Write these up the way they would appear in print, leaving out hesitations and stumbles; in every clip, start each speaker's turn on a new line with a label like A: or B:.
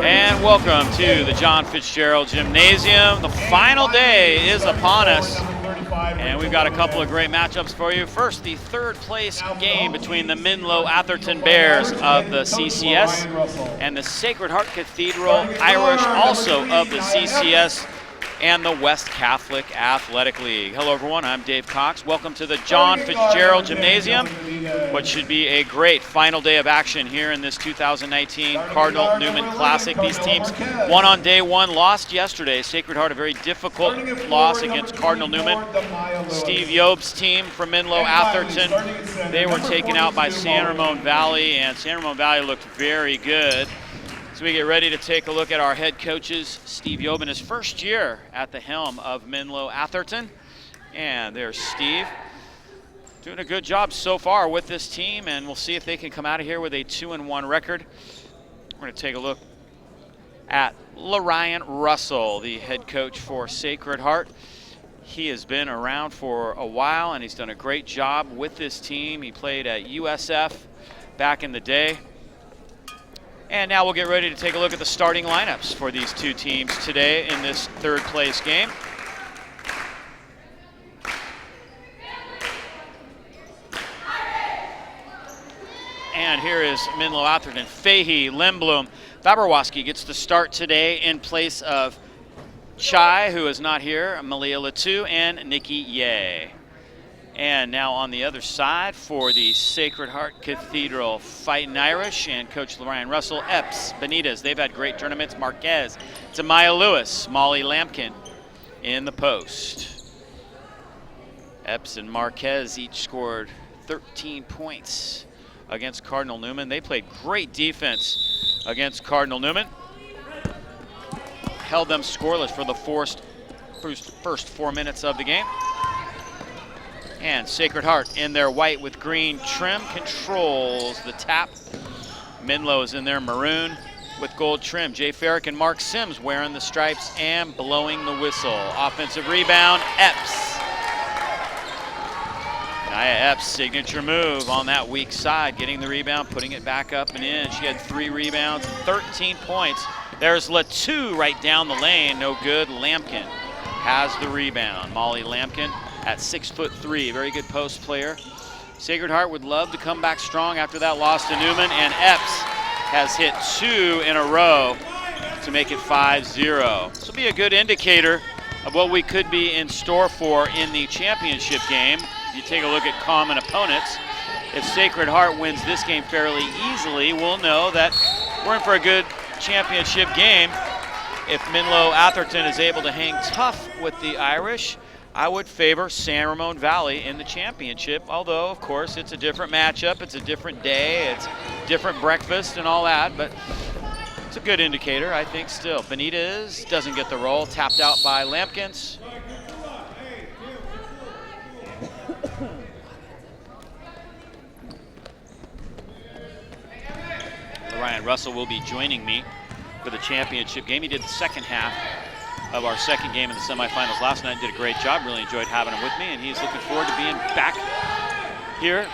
A: And welcome to the John Fitzgerald Gymnasium. The final day is upon us, and we've got a couple of great matchups for you. First, the third place game between the Menl Atherton Bears of the CCS and the Sacred Heart Cathedral Irish, also of the CCS, and the West Catholic Athletic League. Hello everyone, I'm Dave Cox. Welcome to the John Fitzgerald Gymnasium, what should be a great final day of action here in this 2019 Cardinal Newman Classic. These teams won on day one, lost yesterday. Sacred Heart, a very difficult loss against Cardinal Newman. Steve Yob's team from Menlo Atherton, they were taken out by San Ramon Valley, and San Ramon Valley looked very good. So we get ready to take a look at our head coaches, Steve Yob in his first year at the helm of Menlo Atherton. And there's Steve, doing a good job so far with this team, and we'll see if they can come out of here with a 2-1 record. We're going to take a look at Ryan Russell, the head coach for Sacred Heart. He has been around for a while, and he's done a great job with this team. He played at USF back in the day. And now we'll get ready to take a look at the starting lineups for these two teams today in this third place game. And here is Menlo Atherton. Fahey, Lindblom, Faberwaski gets the start today in place of Chai, who is not here, Malia Latu, and Nikki Ye. And now on the other side for the Sacred Heart Cathedral Fighting Irish and Coach Ryan Russell, Epps, Benitez, they've had great tournaments, Marquez, Tamaya Lewis, Molly Lampkin in the post. Epps and Marquez each scored 13 points against Cardinal Newman. They played great defense against Cardinal Newman. Held them scoreless for the first 4 minutes of the game. And Sacred Heart in their white with green trim controls the tap. Menlo is in their maroon with gold trim. Jay Farrick and Mark Sims wearing the stripes and blowing the whistle. Offensive rebound, Epps. Nia Epps' signature move on that weak side, getting the rebound, putting it back up and in. She had 3 rebounds, 13 points. There's Latu right down the lane, no good. Lampkin has the rebound. Molly Lampkin at 6'3", very good post player. Sacred Heart would love to come back strong after that loss to Newman, and Epps has hit 2 in a row to make it 5-0. This will be a good indicator of what we could be in store for in the championship game. If you take a look at common opponents, if Sacred Heart wins this game fairly easily, we'll know that we're in for a good championship game. If Menlo Atherton is able to hang tough with the Irish, I would favor San Ramon Valley in the championship, although, of course, it's a different matchup, it's a different day, it's different breakfast and all that, but it's a good indicator, I think, still. Benitez doesn't get the roll, tapped out by Lampkins. Ryan Russell will be joining me for the championship game. He did the second half of our second game in the semifinals last night. Did a great job. Really enjoyed having him with me, and he's looking forward to being back here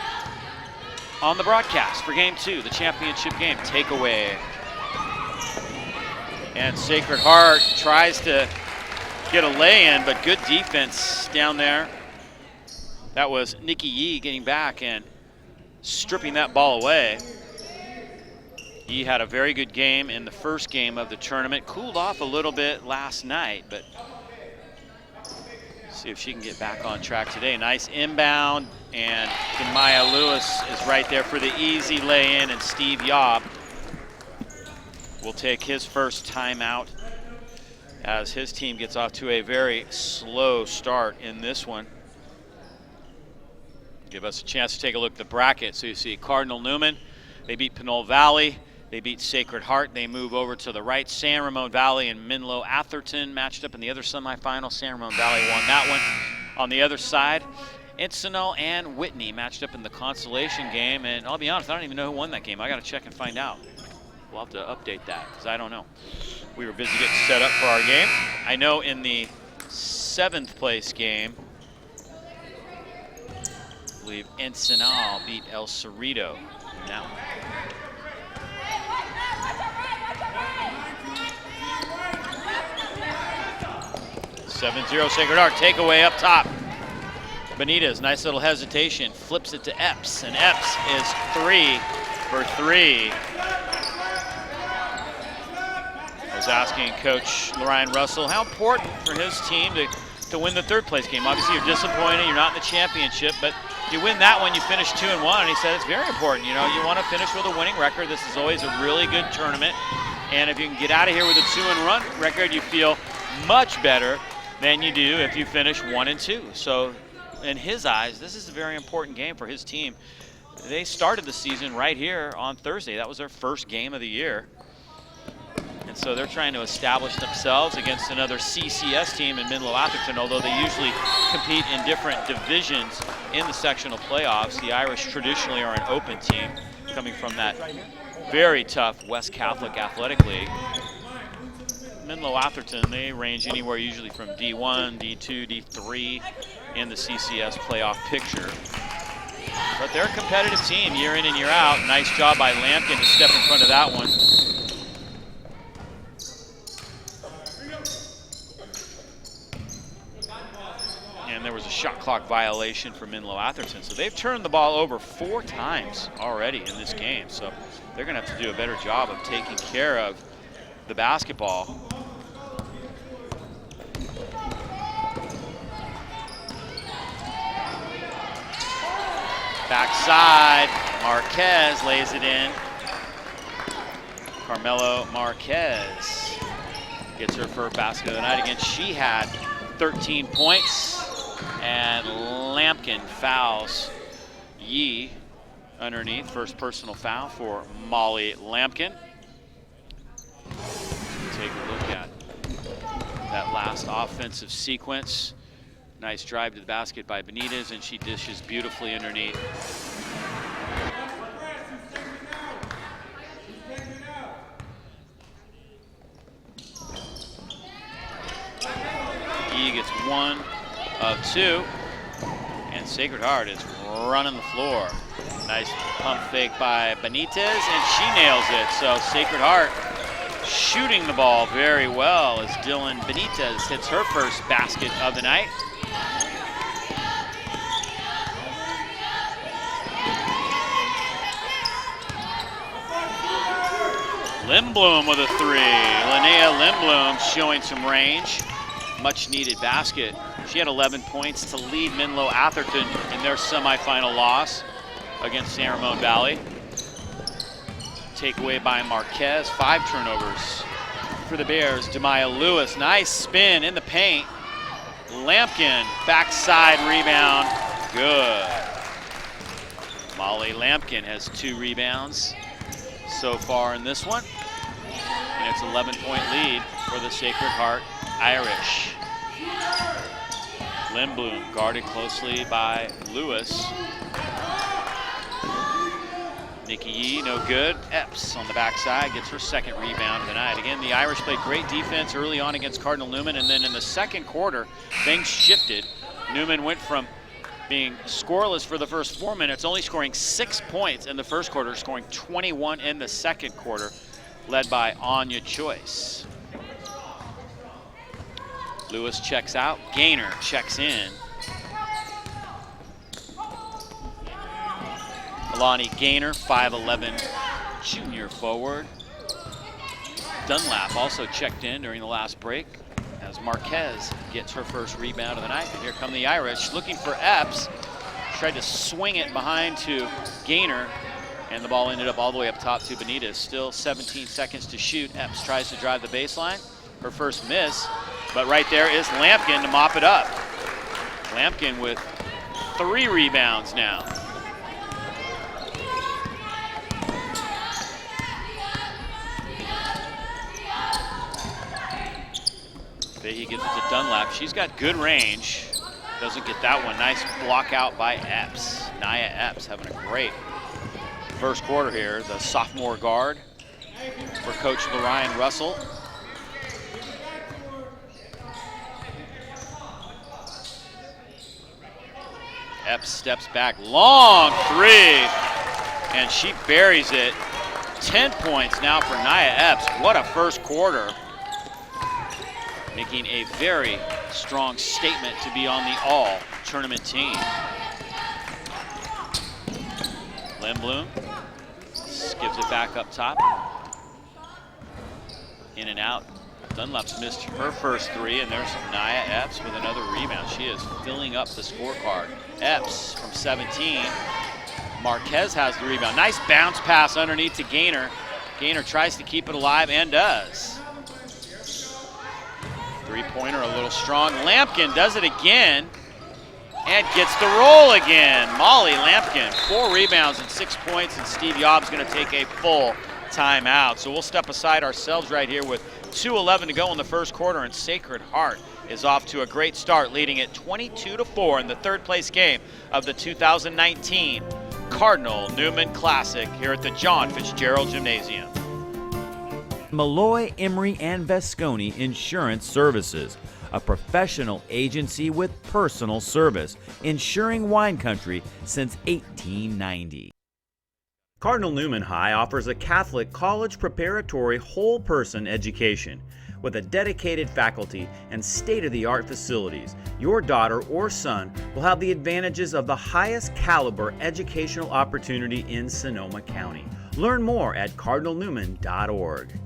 A: on the broadcast for game 2, the championship game. Takeaway. And Sacred Heart tries to get a lay-in, but good defense down there. That was Nikki Yee getting back and stripping that ball away. He had a very good game in the first game of the tournament. Cooled off a little bit last night, but see if she can get back on track today. Nice inbound, and Demaya Lewis is right there for the easy lay-in, and Steve Yob will take his first timeout as his team gets off to a very slow start in this one. Give us a chance to take a look at the bracket. So you see Cardinal Newman, they beat Pinole Valley. They beat Sacred Heart. They move over to the right. San Ramon Valley and Menlo Atherton matched up in the other semifinal. San Ramon Valley won that one. On the other side, Encinal and Whitney matched up in the consolation game. And I'll be honest, I don't even know who won that game. I got to check and find out. We'll have to update that because I don't know. We were busy getting set up for our game. I know in the 7th place game, I believe Encinal beat El Cerrito in that one. 7-0 Sacred Heart, takeaway up top. Benitez, nice little hesitation, flips it to Epps, and Epps is 3 for 3. I was asking Coach Lorraine Russell how important for his team to win the third place game. Obviously you're disappointed, you're not in the championship, but you win that one, you finish 2-1, and he said it's very important. You know, you want to finish with a winning record. This is always a really good tournament, and if you can get out of here with a 2-1 record, you feel much better than you do if you finish 1-2. So in his eyes, this is a very important game for his team. They started the season right here on Thursday. That was their first game of the year. And so they're trying to establish themselves against another CCS team in Menl Atherton, although they usually compete in different divisions in the sectional playoffs. The Irish traditionally are an open team coming from that very tough West Catholic Athletic League. Menl Atherton, they range anywhere usually from D1, D2, D3 in the CCS playoff picture. But they're a competitive team year in and year out. Nice job by Lampkin to step in front of that one. And there was a shot clock violation for Menl Atherton. So they've turned the ball over 4 times already in this game. So they're going to have to do a better job of taking care of the basketball. Backside, Marquez lays it in. Carmelo Marquez gets her first basket of the night. Again, she had 13 points. And Lampkin fouls Yee underneath. First personal foul for Molly Lampkin. Take a look at that last offensive sequence. Nice drive to the basket by Benitez, and she dishes beautifully underneath. Yee gets 1 of 2, and Sacred Heart is running the floor. Nice pump fake by Benitez, and she nails it. So Sacred Heart shooting the ball very well as Dylan Benitez hits her first basket of the night. Lindblom with a 3. Linnea Lindblom showing some range. Much needed basket. She had 11 points to lead Menlo Atherton in their semifinal loss against San Ramon Valley. Takeaway by Marquez, 5 turnovers for the Bears. Demaya Lewis, nice spin in the paint. Lampkin, backside rebound, good. Molly Lampkin has 2 rebounds so far in this one. And it's 11-point lead for the Sacred Heart Irish. Lindblom guarded closely by Lewis. Nikki Yee, no good. Epps on the backside gets her second rebound of the night. Again, the Irish played great defense early on against Cardinal Newman, and then in the second quarter, things shifted. Newman went from being scoreless for the first 4 minutes, only scoring 6 points in the first quarter, scoring 21 in the second quarter, led by Anya Choice. Lewis checks out, Gaynor checks in. Alani Gaynor, 5'11", junior forward. Dunlap also checked in during the last break as Marquez gets her first rebound of the night. And here come the Irish looking for Epps. Tried to swing it behind to Gaynor, and the ball ended up all the way up top to Benitez. Still 17 seconds to shoot. Epps tries to drive the baseline. Her first miss, but right there is Lampkin to mop it up. Lampkin with 3 rebounds now. He gets it to Dunlap. She's got good range. Doesn't get that one. Nice block out by Epps. Nia Epps having a great first quarter here. The sophomore guard for Coach Lorraine Russell. Epps steps back. Long 3. And she buries it. 10 points now for Nia Epps. What a first quarter. Making a very strong statement to be on the all tournament team. Lindblom gives it back up top. In and out. Dunlap's missed her first three, and there's Nia Epps with another rebound. She is filling up the scorecard. Epps from 17. Marquez has the rebound. Nice bounce pass underneath to Gaynor. Gaynor tries to keep it alive and does. Three-pointer a little strong. Lampkin does it again and gets the roll again. Molly Lampkin, 4 rebounds and 6 points, and Steve Yobb's going to take a full timeout. So we'll step aside ourselves right here with 2:11 to go in the first quarter, and Sacred Heart is off to a great start, leading it 22-4 in the third place game of the 2019 Cardinal Newman Classic here at the John Fitzgerald Gymnasium.
B: Malloy, Emery, and Vesconi Insurance Services, a professional agency with personal service, insuring wine country since 1890. Cardinal Newman High offers a Catholic college preparatory whole-person education. With a dedicated faculty and state-of-the-art facilities, your daughter or son will have the advantages of the highest caliber educational opportunity in Sonoma County. Learn more at cardinalnewman.org.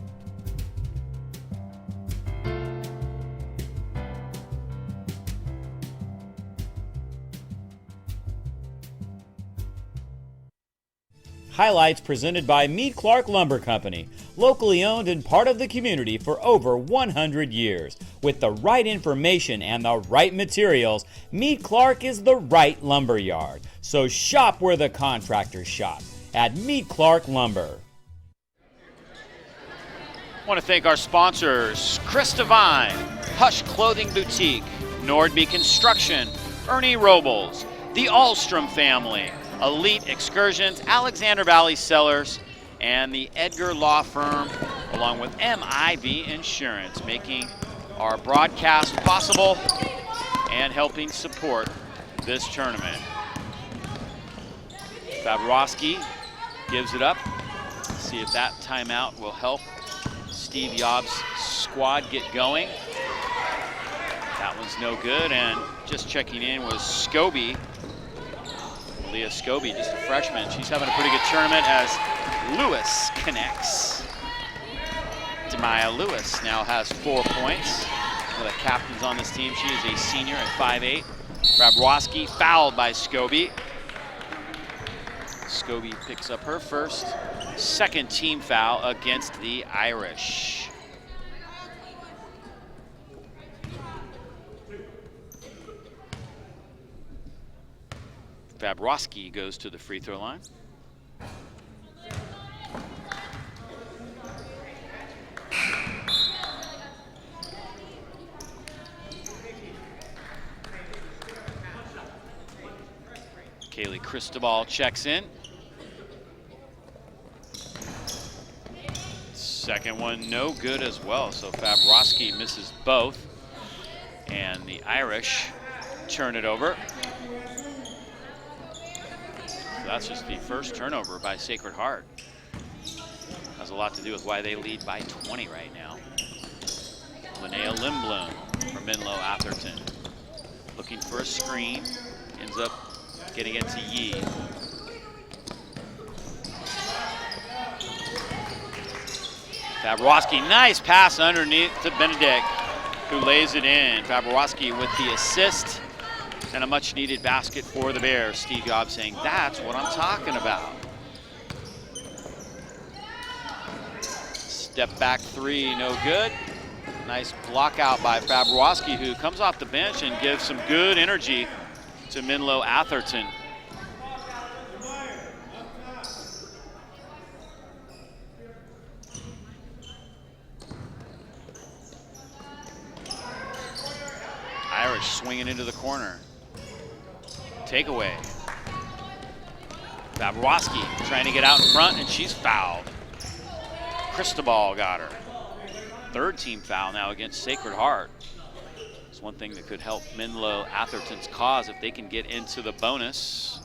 B: Highlights presented by Meade Clark Lumber Company, locally owned and part of the community for over 100 years. With the right information and the right materials, Meade Clark is the right lumber yard. So shop where the contractors shop, at Meade Clark Lumber.
A: I want to thank our sponsors, Chris Devine, Hush Clothing Boutique, Nordby Construction, Ernie Robles, the Ahlstrom family, Elite Excursions, Alexander Valley Cellars, and the Edgar Law Firm, along with MIV Insurance, making our broadcast possible and helping support this tournament. Fabrowski gives it up. See if that timeout will help Steve Yobb's squad get going. That one's no good, and just checking in was Scobie. Leah Scobie, just a freshman. She's having a pretty good tournament as Lewis connects. Demaya Lewis now has 4 points. One of the captains on this team. She is a senior at 5'8". Fabrowski fouled by Scobie. Scobie picks up her second team foul against the Irish. Fabrowski goes to the free throw line. Kaylee Cristobal checks in. Second one no good as well, so Fabrowski misses both. And the Irish turn it over. That's just the first turnover by Sacred Heart. Has a lot to do with why they lead by 20 right now. Linnea Lindblom from Menlo Atherton. Looking for a screen. Ends up getting it to Yee. Fabrowski, nice pass underneath to Benedict, who lays it in. Fabrowski with the assist. And a much needed basket for the Bears. Steve Yobb saying, that's what I'm talking about. Step back three, no good. Nice block out by Fabrowski, who comes off the bench and gives some good energy to Menlo Atherton. Irish swinging into the corner. Takeaway. Fabrowski trying to get out in front, and she's fouled. Cristobal got her. Third team foul now against Sacred Heart. It's one thing that could help Menlo Atherton's cause if they can get into the bonus.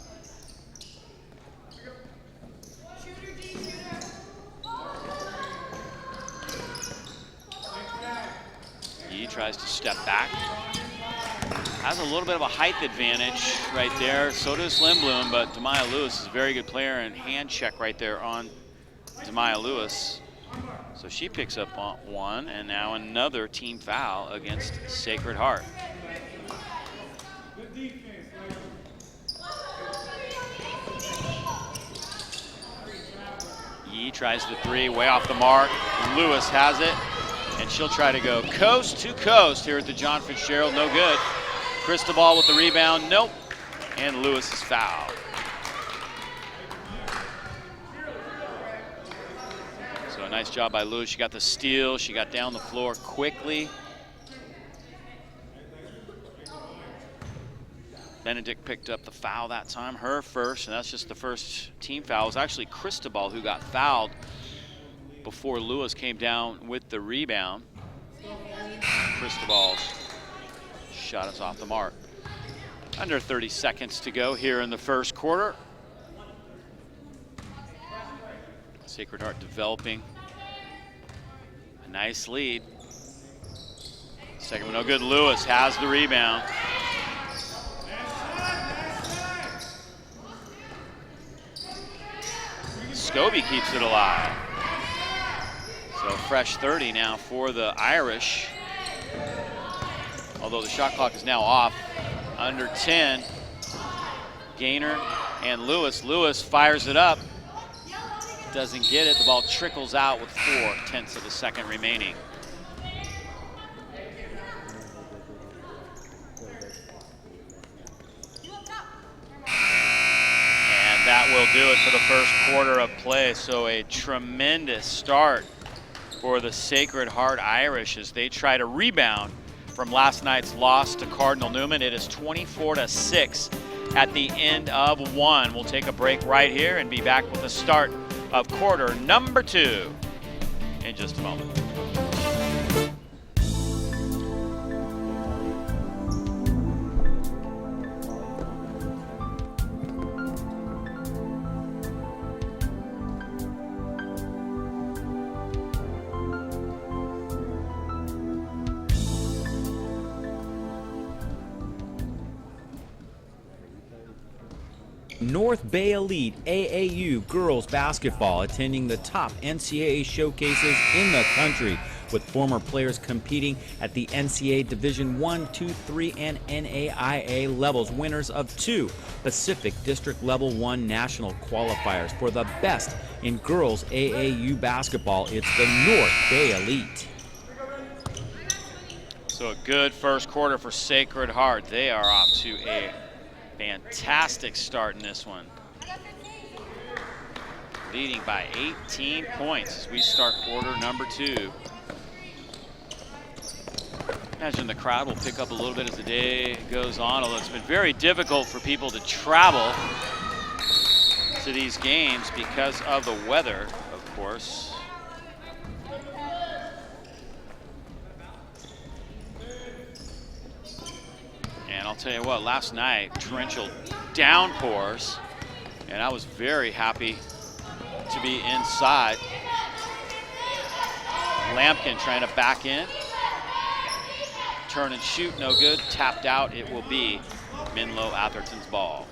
A: He tries to step back. has a little bit of a height advantage right there. So does Lindblom, but Demaya Lewis is a very good player, and hand check right there on Demaya Lewis. So she picks up on one, and now another team foul against Sacred Heart. Yee tries the three, way off the mark. Lewis has it, and she'll try to go coast to coast here at the John Fitzgerald. No good. Cristobal with the rebound, nope. And Lewis is fouled. So a nice job by Lewis. She got the steal. She got down the floor quickly. Benedict picked up the foul that time, her first, and that's just the first team foul. It was actually Cristobal who got fouled before Lewis came down with the rebound. Cristobal's shot is off the mark. Under 30 seconds to go here in the first quarter. Sacred Heart developing a nice lead. Second one no good. Lewis has the rebound. Scobie keeps it alive. So fresh 30 now for the Irish. Although the shot clock is now off. Under 10. Gaynor and Lewis. Lewis fires it up. Doesn't get it. The ball trickles out with 4/10 of a second remaining. And that will do it for the first quarter of play. So a tremendous start for the Sacred Heart Irish as they try to rebound from last night's loss to Cardinal Newman. It is 24-6 at the end of one. We'll take a break right here and be back with the start of quarter number 2 in just a moment.
B: North Bay Elite AAU girls basketball attending the top NCAA showcases in the country, with former players competing at the NCAA Division I, II, III, and NAIA levels, winners of 2 Pacific District Level 1 national qualifiers. For the best in girls AAU basketball, it's the North Bay Elite.
A: So a good first quarter for Sacred Heart. They are off to a fantastic start in this one. Leading by 18 points as we start quarter number 2. Imagine the crowd will pick up a little bit as the day goes on, although it's been very difficult for people to travel to these games because of the weather, of course. And I'll tell you what, last night, torrential downpours, and I was very happy to be inside. Lampkin trying to back in. Turn and shoot, no good. Tapped out, it will be Menlo Atherton's ball.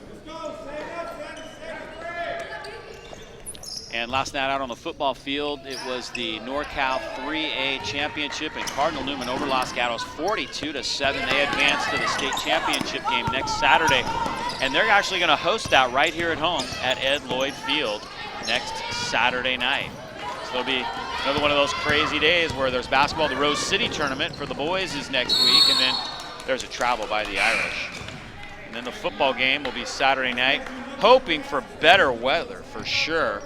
A: And last night out on the football field, it was the NorCal 3A championship, and Cardinal Newman over Los Gatos 42-7. They advance to the state championship game next Saturday, and they're actually going to host that right here at home at Ed Lloyd Field next Saturday night. So it'll be another one of those crazy days where there's basketball. The Rose City tournament for the boys is next week, and then there's a travel by the Irish. And then the football game will be Saturday night, hoping for better weather for sure.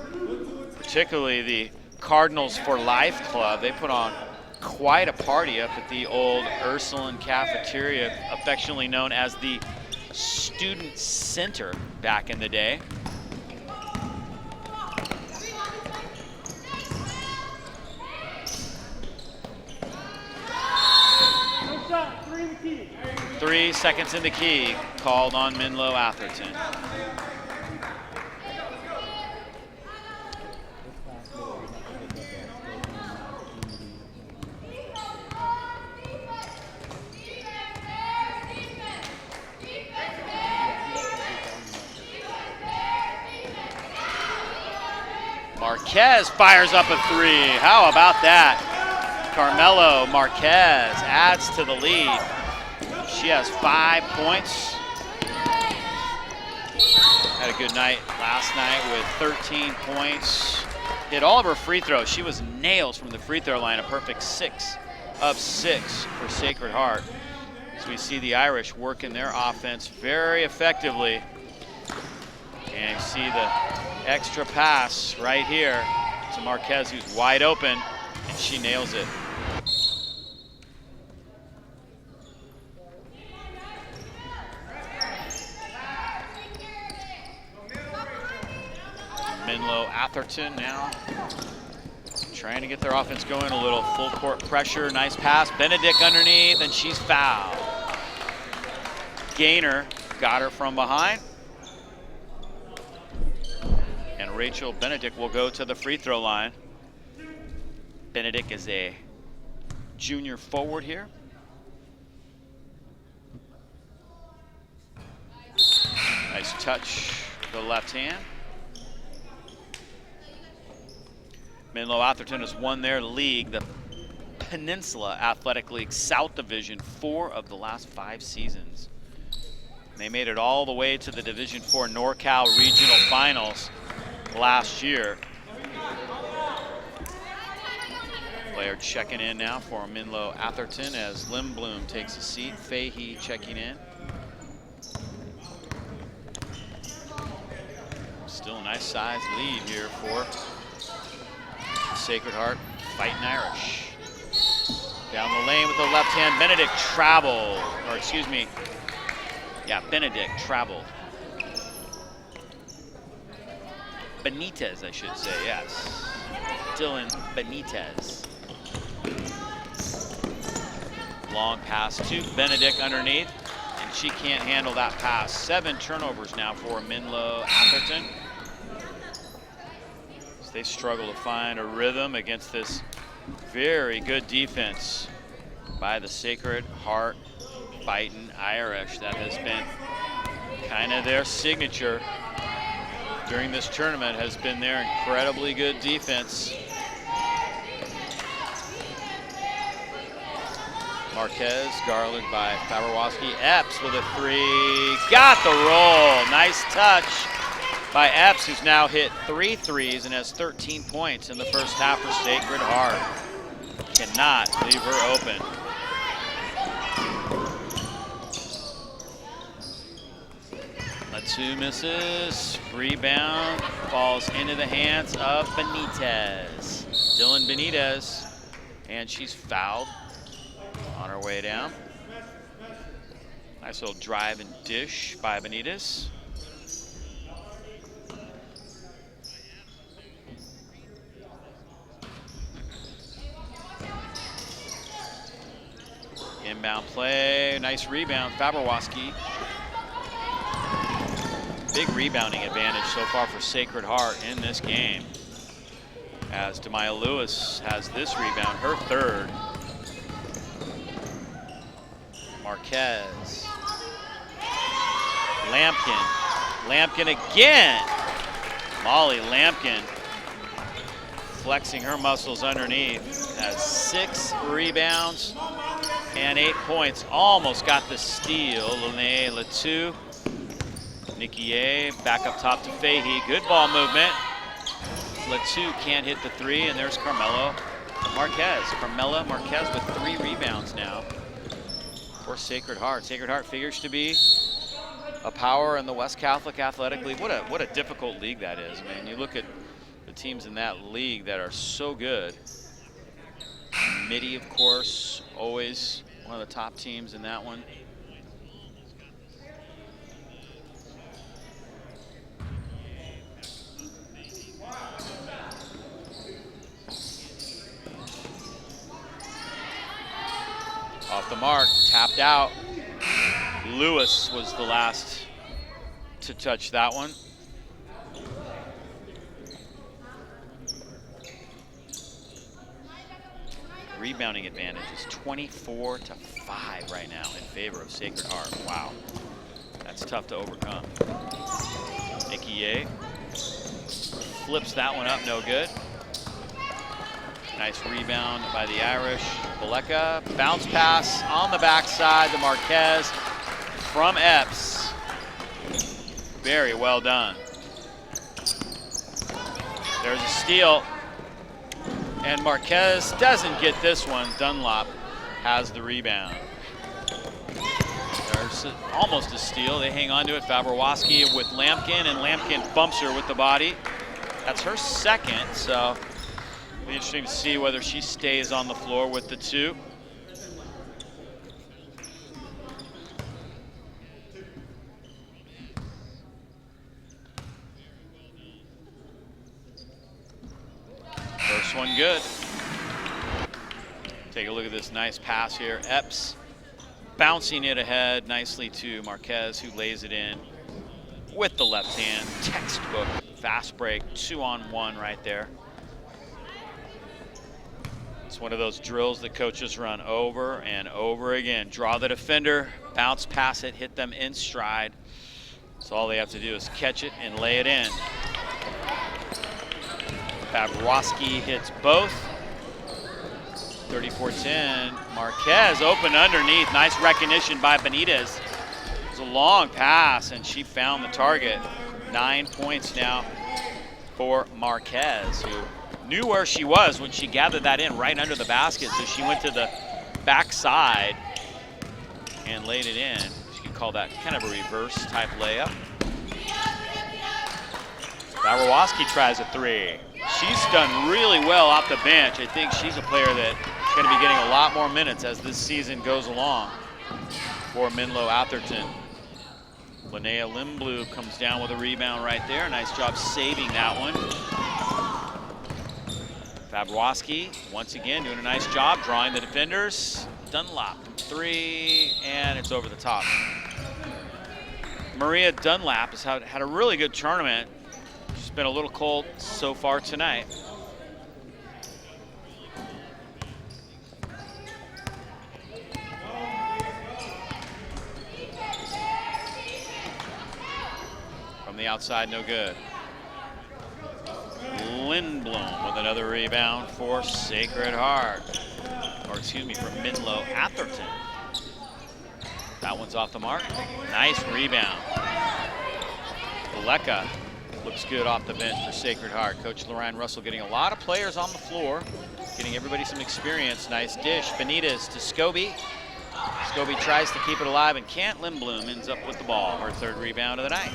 A: Particularly the Cardinals for Life Club. They put on quite a party up at the old Ursuline Cafeteria, affectionately known as the Student Center back in the day. Three seconds in the key, called on Menlo Atherton. Marquez fires up a three. How about that? Carmelo Marquez adds to the lead. She has 5 points. Had a good night last night with 13 points. Hit all of her free throws. She was nails from the free throw line, a perfect 6 of 6 for Sacred Heart. So we see the Irish working their offense very effectively. And you see the extra pass right here to Marquez, who's wide open, and she nails it. Menlo Atherton now trying to get their offense going, a little full court pressure, nice pass. Benedict underneath, and she's fouled. Gainer got her from behind. And Rachel Benedict will go to the free throw line. Benedict is a junior forward here. Nice touch, the left hand. Menlo Atherton has won their league, the Peninsula Athletic League South Division, 4 of the last 5 seasons. They made it all the way to the Division 4 NorCal Regional Finals last year. Player checking in now for Menlo Atherton as Lindblom takes a seat. Fahey checking in. Still a nice size lead here for Sacred Heart Fighting Irish. Down the lane with the left hand, Benedict traveled, or excuse me, yeah, Benedict traveled. Benitez, I should say, yes. Dylan Benitez. Long pass to Benedict underneath, and she can't handle that pass. 7 turnovers now for Menlo Atherton. They struggle to find a rhythm against this very good defense by the Sacred Heart Fighting Irish. That has been kind of their signature during this tournament, has been their incredibly good defense. Marquez guarded by Faberwaski. Epps with a 3, got the roll, nice touch by Epps, who's now hit 3 threes and has 13 points in the first half for Sacred Heart. Cannot leave her open. Latu misses, rebound, falls into the hands of Benitez. Dylan Benitez, and she's fouled on her way down. Nice little drive and dish by Benitez. Inbound play, nice rebound, Faberwaski. Big rebounding advantage so far for Sacred Heart in this game, as Demaya Lewis has this rebound, her 3rd. Marquez. Lampkin again. Molly Lampkin flexing her muscles underneath, has 6 rebounds and 8 points. Almost got the steal. Lene Latu. Nikki A back up top to Fahey. Good ball movement. Latu can't hit the 3, and there's Carmelo Marquez. Carmela Marquez with 3 rebounds now for Sacred Heart. Sacred Heart figures to be a power in the West Catholic Athletic League. What a difficult league that is. I mean, you look at the teams in that league that are so good. Mitty, of course, always one of the top teams in that one. Off the mark, tapped out. Lewis was the last to touch that one. Rebounding advantage is 24-5 right now in favor of Sacred Heart. Wow, that's tough to overcome. Nikki A flips that one up, no good. Nice rebound by the Irish. Baleka, bounce pass on the backside to Marquez from Epps. Very well done. There's a steal, and Marquez doesn't get this one. Dunlop has the rebound. There's almost a steal. They hang on to it. Faberwoski with Lampkin, and Lampkin bumps her with the body. That's her second, so it'll be interesting to see whether she stays on the floor with the two. First one good. Take a look at this nice pass here. Epps bouncing it ahead nicely to Marquez, who lays it in with the left hand. Textbook fast break, 2-on-1 right there. It's one of those drills that coaches run over and over again. Draw the defender, bounce pass it, hit them in stride. So all they have to do is catch it and lay it in. Faberwoski hits both. 34-10. Marquez open underneath. Nice recognition by Benitez. It was a long pass, and she found the target. 9 points now for Marquez, who knew where she was when she gathered that in right under the basket. So she went to the backside and laid it in. You could call that kind of a reverse type layup. Faberwoski tries a three. She's done really well off the bench. I think she's a player that's going to be getting a lot more minutes as this season goes along for Menlo Atherton. Linnea Lindblom comes down with a rebound right there. Nice job saving that one. Faberwoski, once again, doing a nice job drawing the defenders. Dunlap from three, and it's over the top. Maria Dunlap has had a really good tournament. She's been a little cold so far tonight. From the outside, no good. Lindblom with another rebound for Sacred Heart. Or excuse me, for Menlo Atherton. That one's off the mark. Nice rebound. Baleka looks good off the bench for Sacred Heart. Coach Lorraine Russell getting a lot of players on the floor, getting everybody some experience. Nice dish. Benitez to Scobie. Scobie tries to keep it alive and can't. Lindblom ends up with the ball. Her third rebound of the night.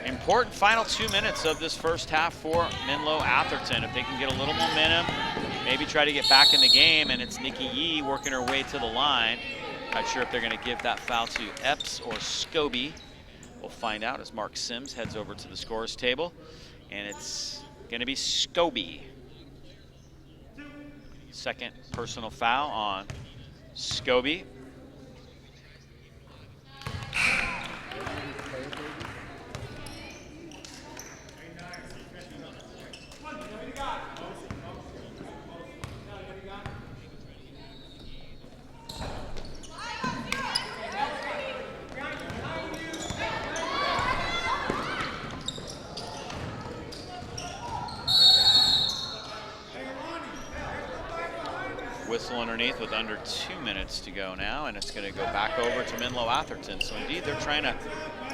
A: Important final 2 minutes of this first half for Menlo Atherton. If they can get a little momentum, maybe try to get back in the game, and it's Nikki Yee working her way to the line. Not sure if they're going to give that foul to Epps or Scobie. We'll find out as Mark Sims heads over to the scorer's table, and it's going to be Scobie. Second personal foul on Scobie. Whistle underneath with under 2 minutes to go now, and it's going to go back over to Menlo Atherton. So indeed, they're trying to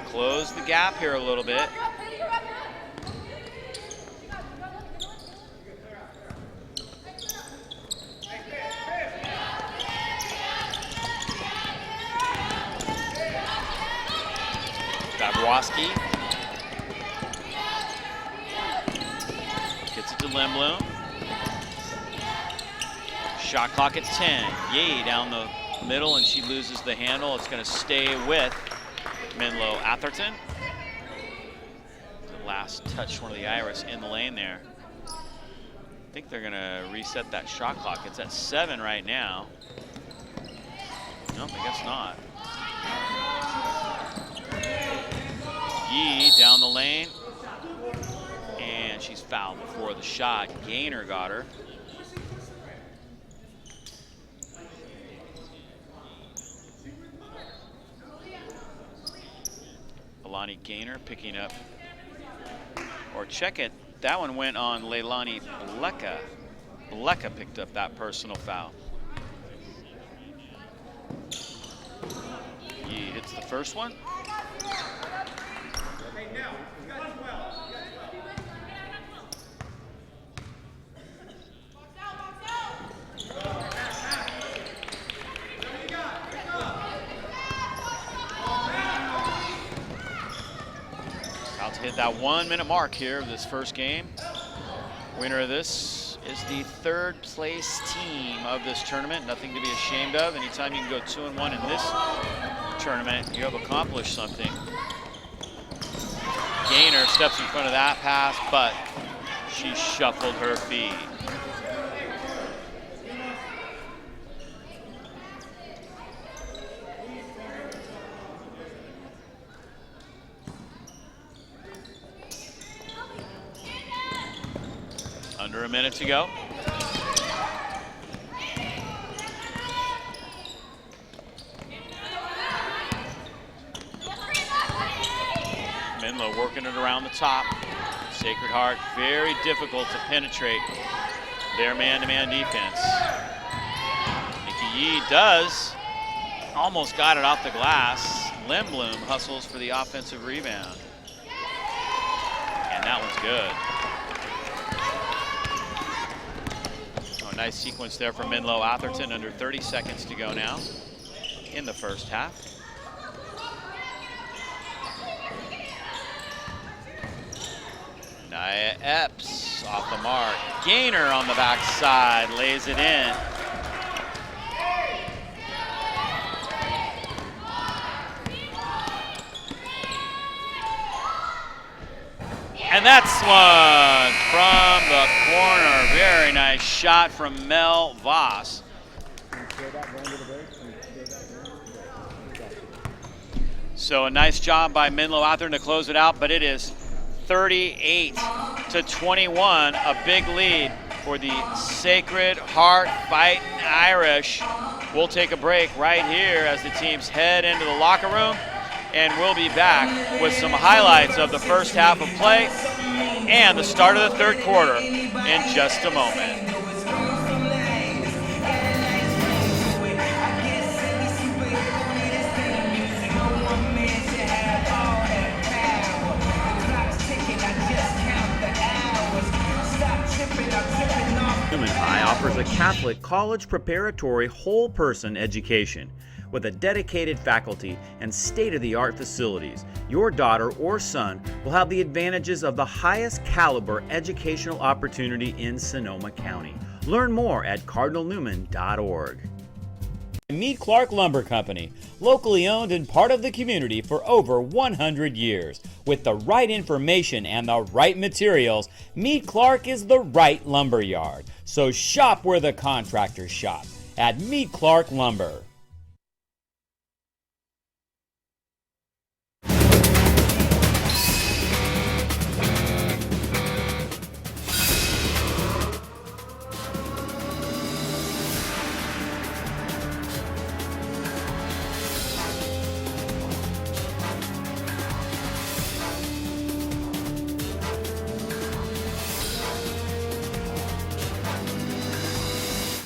A: close the gap here a little bit. Faberwoski gets it to Lindblom. Shot clock at 10. Yee down the middle, and she loses the handle. It's going to stay with Menlo Atherton. The last touch, one of the Irish in the lane there. I think they're going to reset that shot clock. It's at 7 right now. Nope, I guess not. Yee down the lane, and she's fouled before the shot. Gaynor got her. Leilani Gaynor picking up, or check it. That one went on Leilani Baleka. Blecka picked up that personal foul. He hits the first one. About to hit that 1 minute mark here of this first game. Winner of this is the third place team of this tournament. Nothing to be ashamed of. Anytime you can go 2-1 in this tournament, you have accomplished something. Gaynor steps in front of that pass, but she shuffled her feet. Under a minute to go. Menl working it around the top. Sacred Heart, very difficult to penetrate their man-to-man defense. Nikki Yee does. Almost got it off the glass. Lindblom hustles for the offensive rebound. And that one's good. Oh, nice sequence there from Menlo Atherton. Under 30 seconds to go now in the first half. Nia Epps off the mark. Gaynor on the backside, lays it in. And that's one from the corner. Very nice shot from Mel Voss. So a nice job by Menlo Atherton to close it out, but it is 38-21, a big lead for the Sacred Heart Fighting Irish. We'll take a break right here as the teams head into the locker room, and we'll be back with some highlights of the first half of play and the start of the third quarter in just a moment.
B: High offers a Catholic college preparatory whole person education. With a dedicated faculty and state-of-the-art facilities, your daughter or son will have the advantages of the highest caliber educational opportunity in Sonoma County. Learn more at cardinalnewman.org. Meet Clark Lumber Company, locally owned and part of the community for over 100 years. With the right information and the right materials, Meet Clark is the right lumber yard. So shop where the contractors shop, at Meet Clark Lumber.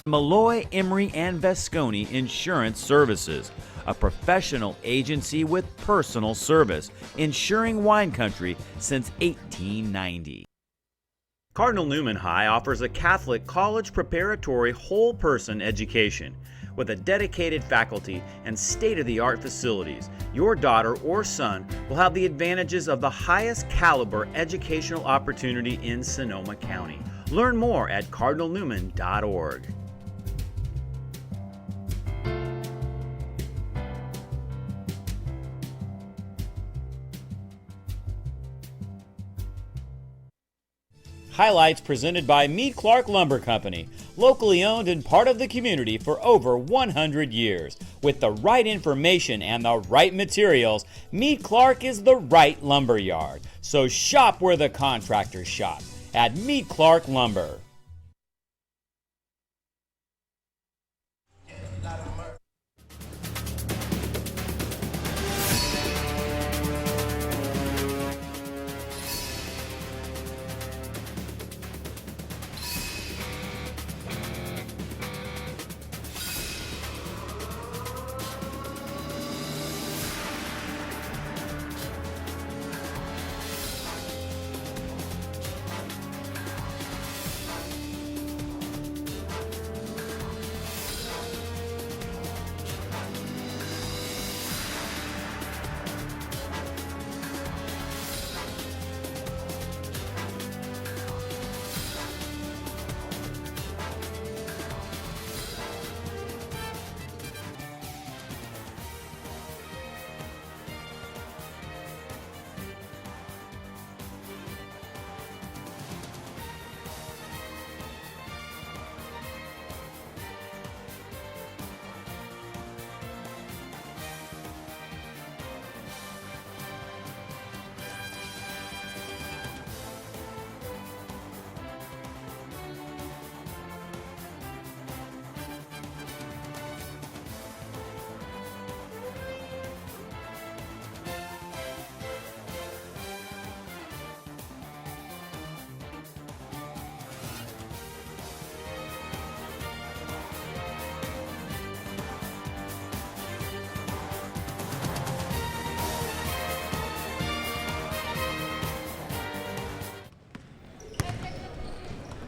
B: Malloy, Emery, and Vasconi Insurance Services, a professional agency with personal service, insuring wine country since 1890. Cardinal Newman High offers a Catholic college preparatory whole person education. With a dedicated faculty and state-of-the-art facilities, your daughter or son will have the advantages of the highest caliber educational opportunity in Sonoma County. Learn more at cardinalnewman.org. Highlights presented by Meet Clark Lumber Company, locally owned and part of the community for over 100 years. With the right information and the right materials, Meet Clark is the right lumber yard. So shop where the contractors shop, at Meet Clark Lumber.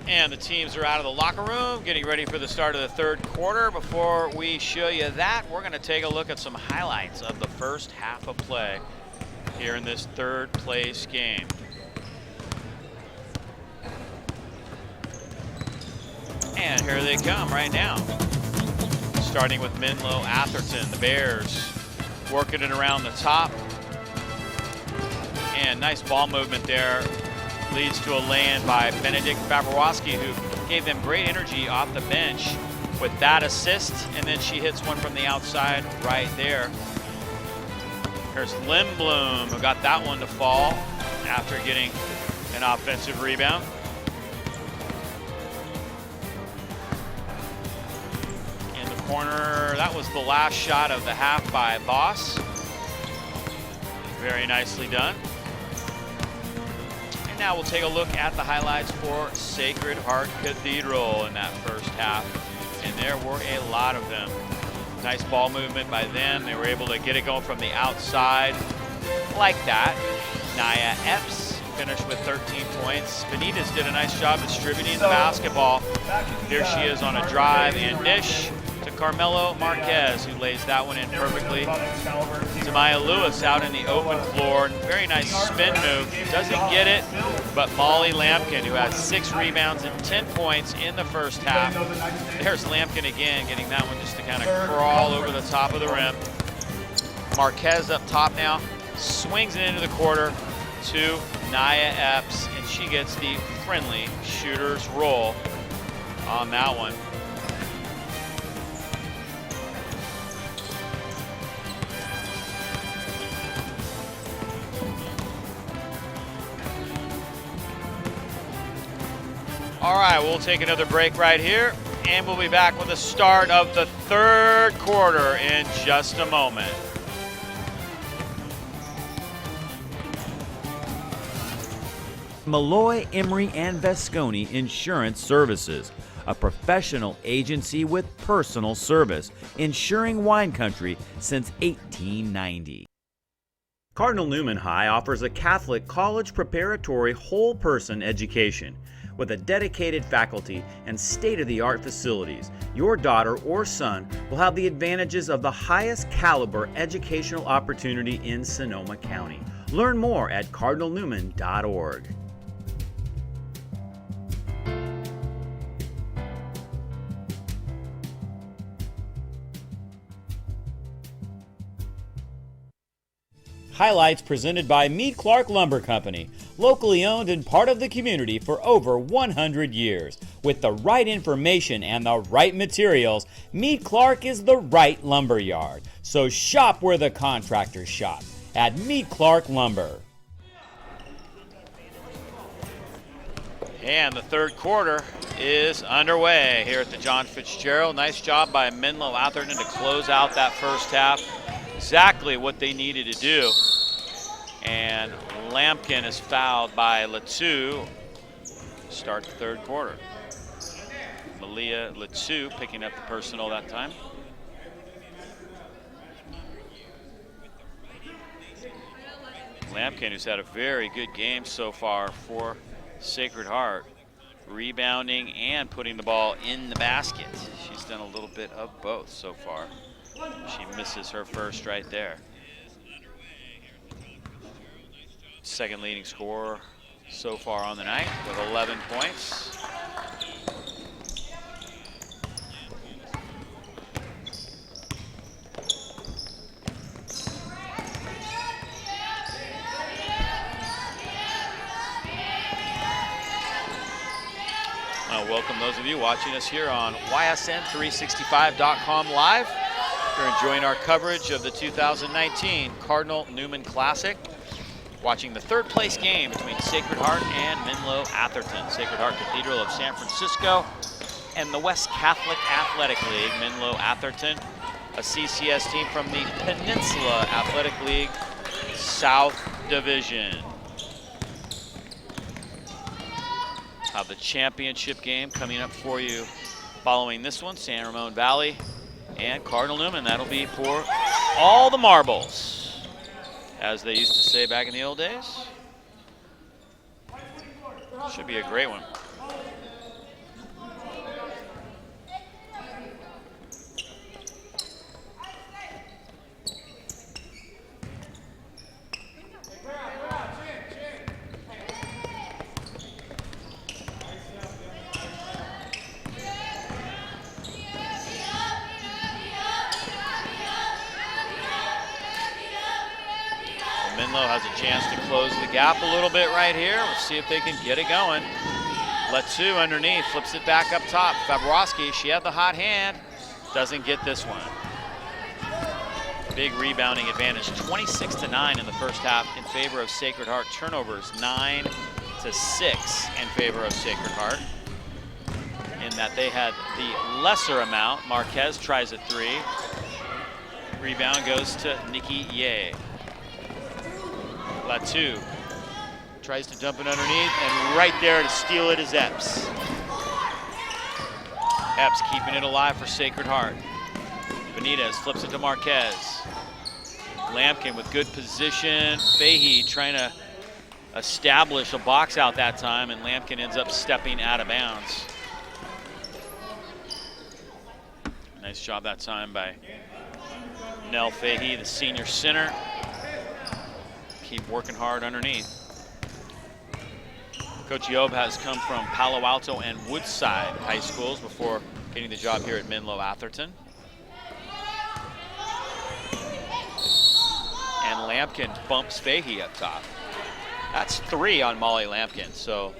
A: And the teams are out of the locker room, getting ready for the start of the third quarter. Before we show you that, we're going to take a look at some highlights of the first half of play here in this third place game. And here they come right now. Starting with Menlo Atherton, the Bears working it around the top. And nice ball movement there. Leads to a lay-in by Benedict Faberwoski, who gave them great energy off the bench with that assist, and then she hits one from the outside right there. Here's Lindblom, who got that one to fall after getting an offensive rebound. In the corner, that was the last shot of the half by Voss. Very nicely done. Now we'll take a look at the highlights for Sacred Heart Cathedral in that first half. And there were a lot of them. Nice ball movement by them. They were able to get it going from the outside like that. Naya Epps finished with 13 points. Benitez did a nice job distributing the basketball. There she is on a drive and dish to Carmelo Marquez, who lays that one in perfectly. To Maya Lewis out in the open floor. Very nice spin move. Doesn't get it, but Molly Lampkin, who had 6 rebounds and 10 points in the first half. There's Lampkin again, getting that one just to kind of crawl over the top of the rim. Marquez up top now, swings it into the quarter to Naya Epps, and she gets the friendly shooter's roll on that one. All right, we'll take another break right here, and we'll be back with the start of the third quarter in just a moment.
B: Malloy, Emery, and Vasconi Insurance Services, a professional agency with personal service, insuring wine country since 1890. Cardinal Newman High offers a Catholic college preparatory whole-person education. With a dedicated faculty and state-of-the-art facilities, your daughter or son will have the advantages of the highest caliber educational opportunity in Sonoma County. Learn more at cardinalnewman.org. Highlights presented by Meade Clark Lumber Company, locally owned and part of the community for over 100 years. With the right information and the right materials, Meade Clark is the right lumber yard. So shop where the contractors shop, at Meade Clark Lumber.
A: And the third quarter is underway here at the John Fitzgerald. Nice job by Menlo Atherton to close out that first half. Exactly what they needed to do. And Lampkin is fouled by Latou. Start the third quarter. Malia Latou picking up the personal that time. Lampkin, who's had a very good game so far for Sacred Heart, rebounding and putting the ball in the basket. She's done a little bit of both so far. She misses her first right there. Second leading scorer so far on the night with 11 points. Welcome those of you watching us here on YSN365.com live. You're enjoying our coverage of the 2019 Cardinal Newman Classic. Watching the third place game between Sacred Heart and Menlo Atherton. Sacred Heart Cathedral of San Francisco and the West Catholic Athletic League. Menlo Atherton, a CCS team from the Peninsula Athletic League South Division. The championship game coming up for you following this one, San Ramon Valley and Cardinal Newman. That'll be for all the marbles, as they used to say back in the old days. Should be a great one. Menlo has a chance to close the gap a little bit right here. We'll see if they can get it going. Letu underneath, flips it back up top. Fabrowski, she had the hot hand, doesn't get this one. Big rebounding advantage, 26-9 in the first half in favor of Sacred Heart. Turnovers 9-6 in favor of Sacred Heart, in that they had the lesser amount. Marquez tries a three. Rebound goes to Nikki Ye. Letu tries to dump it underneath, and right there to steal it is Epps. Epps keeping it alive for Sacred Heart. Benitez flips it to Marquez. Lampkin with good position. Fahey trying to establish a box out that time, and Lampkin ends up stepping out of bounds. Nice job that time by Nell Fahey, the senior center. Keep working hard underneath. Coach Yob has come from Palo Alto and Woodside high schools before getting the job here at Menlo Atherton. And Lampkin bumps Fahey up top. That's 3 on Molly Lampkin. So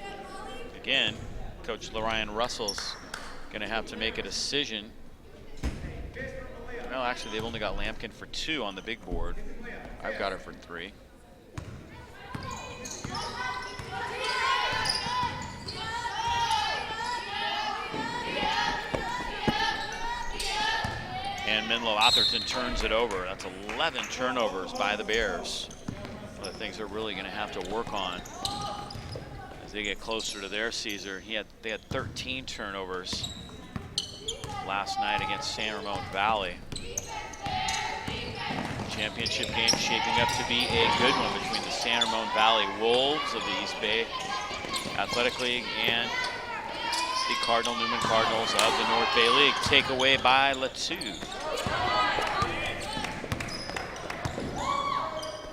A: again, Coach Lorian Russell's gonna have to make a decision. No, actually they've only got Lampkin for 2 on the big board. I've got her for 3. And Menlo Atherton turns it over. That's 11 turnovers by the Bears. One of the things they're really going to have to work on as they get closer to their Caesar. They had 13 turnovers last night against San Ramon Valley. Championship game shaping up to be a good one between the San Ramon Valley Wolves of the East Bay Athletic League and the Cardinal Newman Cardinals of the North Bay League. Takeaway by Letu.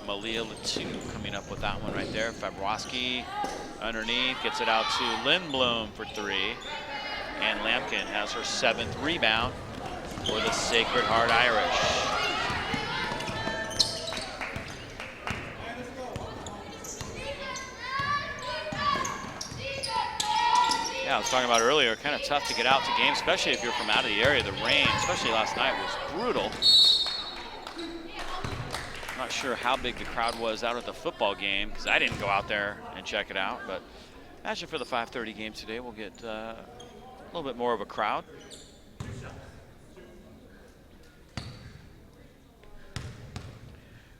A: Malia Letu coming up with that one right there. Fabrowski underneath, gets it out to Lindblom for 3. And Lampkin has her 7th rebound for the Sacred Heart Irish. Yeah, I was talking about earlier, kind of tough to get out to games, especially if you're from out of the area. The rain, especially last night, was brutal. I'm not sure how big the crowd was out at the football game, because I didn't go out there and check it out. But imagine for the 5:30 game today, we'll get a little bit more of a crowd.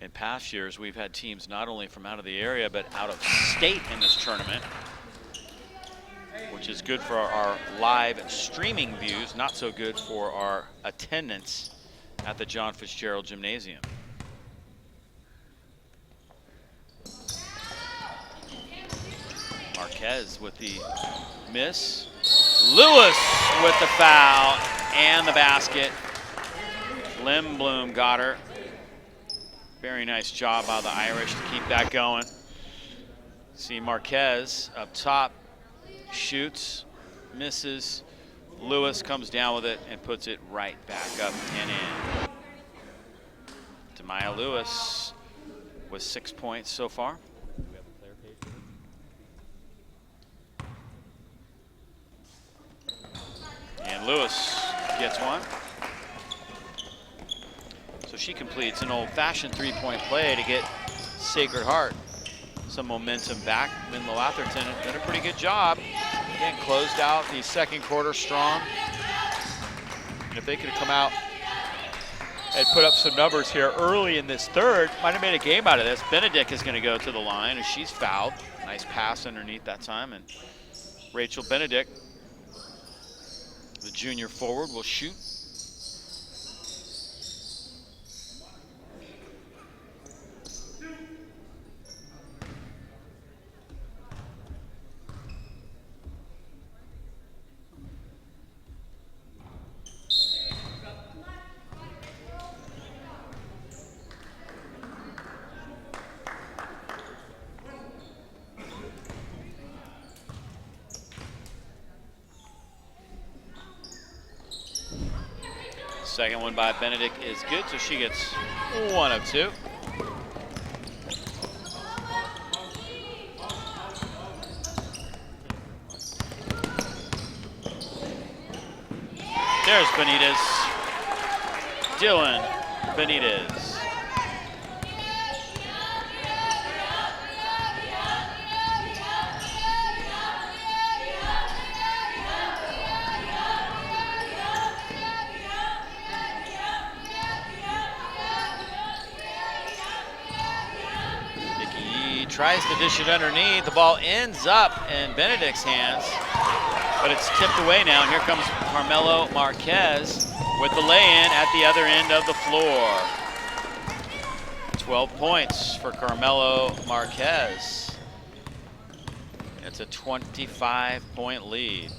A: In past years, we've had teams not only from out of the area, but out of state in this tournament, which is good for our live streaming views, not so good for our attendance at the John Fitzgerald Gymnasium. Marquez with the miss. Lewis with the foul and the basket. Lindblom got her. Very nice job by the Irish to keep that going. See Marquez up top. Shoots, misses. Lewis comes down with it and puts it right back up and in. Demaya Lewis with 6 points so far. And Lewis gets one. So she completes an old-fashioned three-point play to get Sacred Heart some momentum back. Menlo Atherton did a pretty good job. Again, closed out the second quarter strong. And if they could have come out and put up some numbers here early in this third, might have made a game out of this. Benedict is going to go to the line, and she's fouled. Nice pass underneath that time, and Rachel Benedict, the junior forward, will shoot. Second one by Benedict is good, so she gets 1 of 2. There's Benitez. Dylan Benitez. Tries to dish it underneath. The ball ends up in Benedict's hands, but it's tipped away now. And here comes Carmelo Marquez with the lay-in at the other end of the floor. 12 points for Carmelo Marquez. It's a 25-point lead.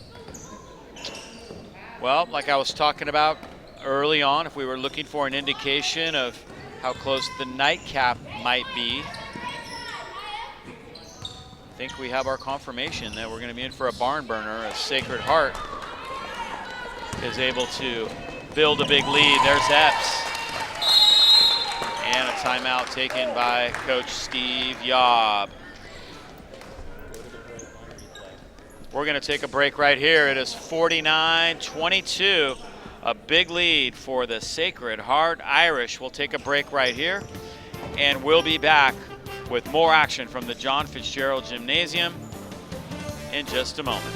A: Well, like I was talking about early on, if we were looking for an indication of how close the nightcap might be, I think we have our confirmation that we're going to be in for a barn burner as Sacred Heart is able to build a big lead. There's Epps. And a timeout taken by Coach Steve Yob. We're going to take a break right here. It is 49-22, a big lead for the Sacred Heart Irish. We'll take a break right here, and we'll be back with more action from the John Fitzgerald Gymnasium in just a moment.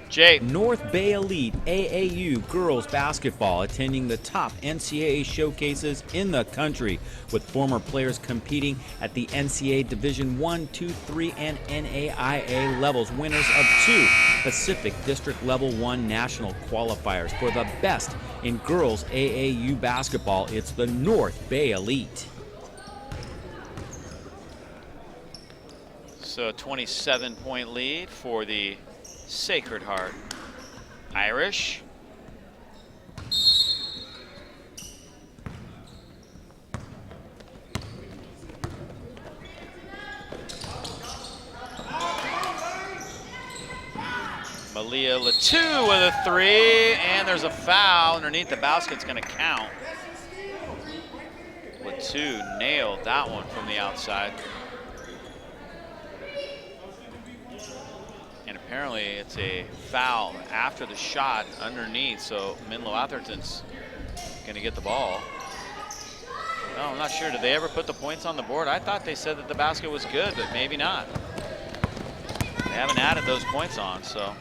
A: Jay.
B: North Bay Elite AAU girls basketball attending the top NCAA showcases in the country, with former players competing at the NCAA Division I, II, III, and NAIA levels, winners of 2 Pacific District Level 1 national qualifiers. For the best in girls AAU basketball, it's the North Bay Elite.
A: So a 27-point lead for the Sacred Heart Irish. Malia Latu with a 3, and there's a foul underneath the basket. It's going to count. Latu nailed that one from the outside. And apparently it's a foul after the shot underneath, so Menlo Atherton's going to get the ball. Well, I'm not sure. Did they ever put the points on the board? I thought they said that the basket was good, but maybe not. They haven't added those points on, so.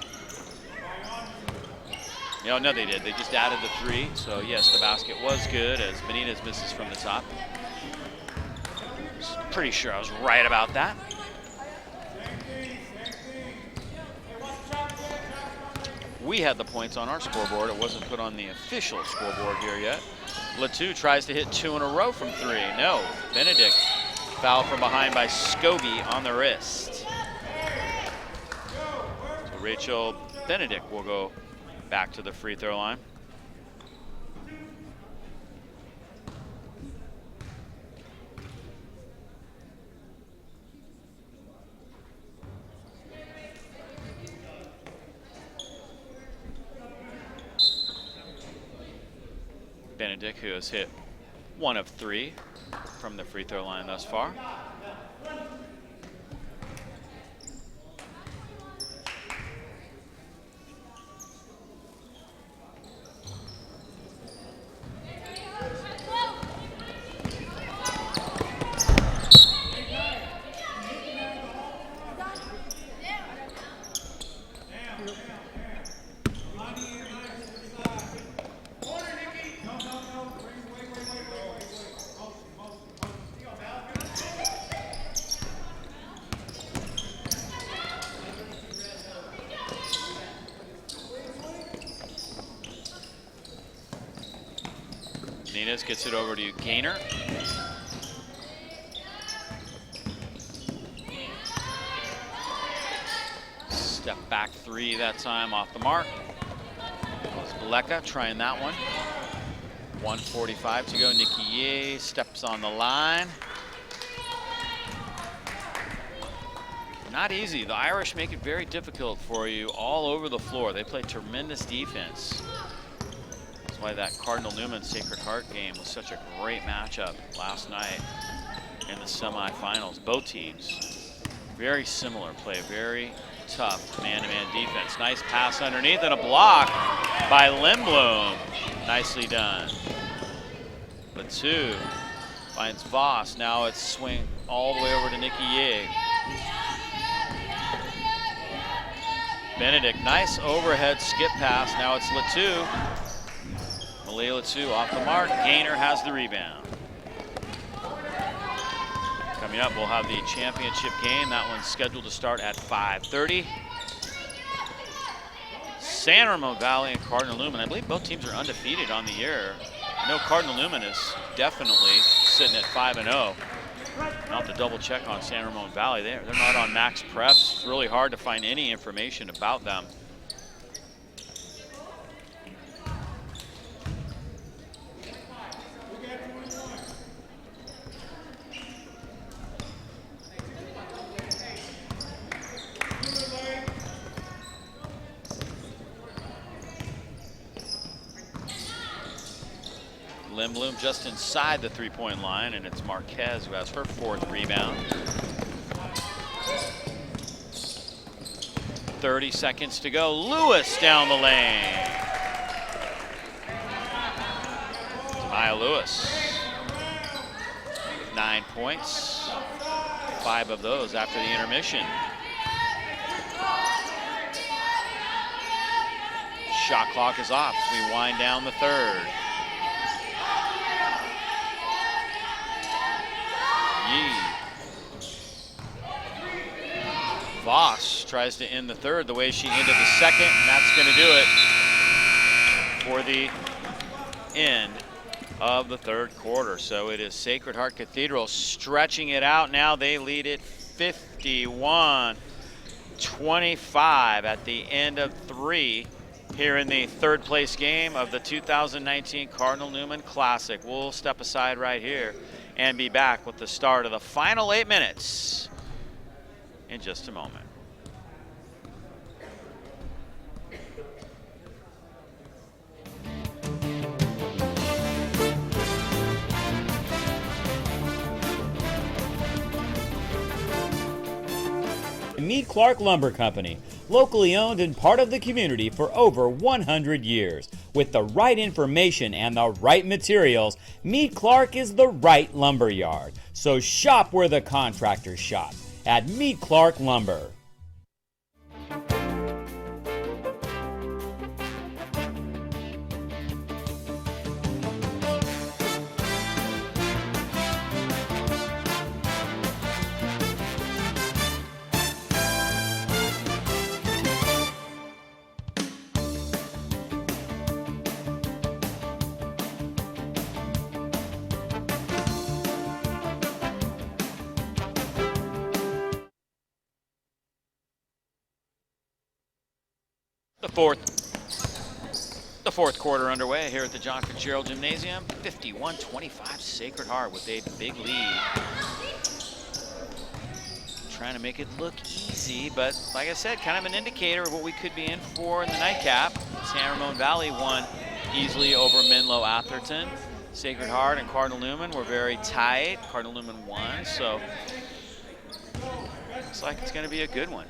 A: No, they did. They just added the 3. So, yes, the basket was good as Benitez misses from the top. Pretty sure I was right about that. We had the points on our scoreboard. It wasn't put on the official scoreboard here yet. Latu tries to hit 2 in a row from 3. No, Benedict fouled from behind by Scobie on the wrist. So Rachel Benedict will go back to the free throw line. Benedict, who has hit 1 of 3 from the free throw line thus far. Gets it over to Gaynor. Step back three that time off the mark. Was Bleka trying that one. 1:45 to go. Nikki Ye steps on the line. Not easy. The Irish make it very difficult for you all over the floor. They play tremendous defense. That's why that Cardinal Newman Sacred Heart game was such a great matchup last night in the semifinals. Both teams very similar, play very tough man-to-man defense. Nice pass underneath and a block by Lindblom. Nicely done. Latu finds Voss. Now it's swing all the way over to Nikki Ye. Benedict, nice overhead skip pass. Now it's Latu. Malia Latu off the mark. Gaynor has the rebound. Coming up, we'll have the championship game. That one's scheduled to start at 5:30. San Ramon Valley and Cardinal Newman. I believe both teams are undefeated on the year. I know Cardinal Newman is definitely sitting at 5-0. I'll have to double check on San Ramon Valley. They're not on max preps. It's really hard to find any information about them. Lindblom just inside the three-point line, and it's Marquez who has her fourth rebound. 30 seconds to go. Lewis down the lane. Maya Lewis, 9 points, 5 of those after the intermission. Shot clock is off. We wind down the third. Voss tries to end the third the way she ended the second, and that's going to do it for the end of the third quarter. So it is Sacred Heart Cathedral stretching it out. Now they lead it 51-25 at the end of 3 here in the third place game of the 2019 Cardinal Newman Classic. We'll step aside right here and be back with the start of the final 8 minutes in just a moment.
B: Mead Clark Lumber Company, locally owned and part of the community for over 100 years. With the right information and the right materials, Mead Clark is the right lumber yard. So shop where the contractors shop, at Mead Clark Lumber.
A: The fourth quarter underway here at the John Fitzgerald Gymnasium. 51-25 Sacred Heart with a big lead. Trying to make it look easy, but like I said, kind of an indicator of what we could be in for in the nightcap. San Ramon Valley won easily over Menlo Atherton. Sacred Heart and Cardinal Newman were very tight. Cardinal Newman won, so looks like it's going to be a good one.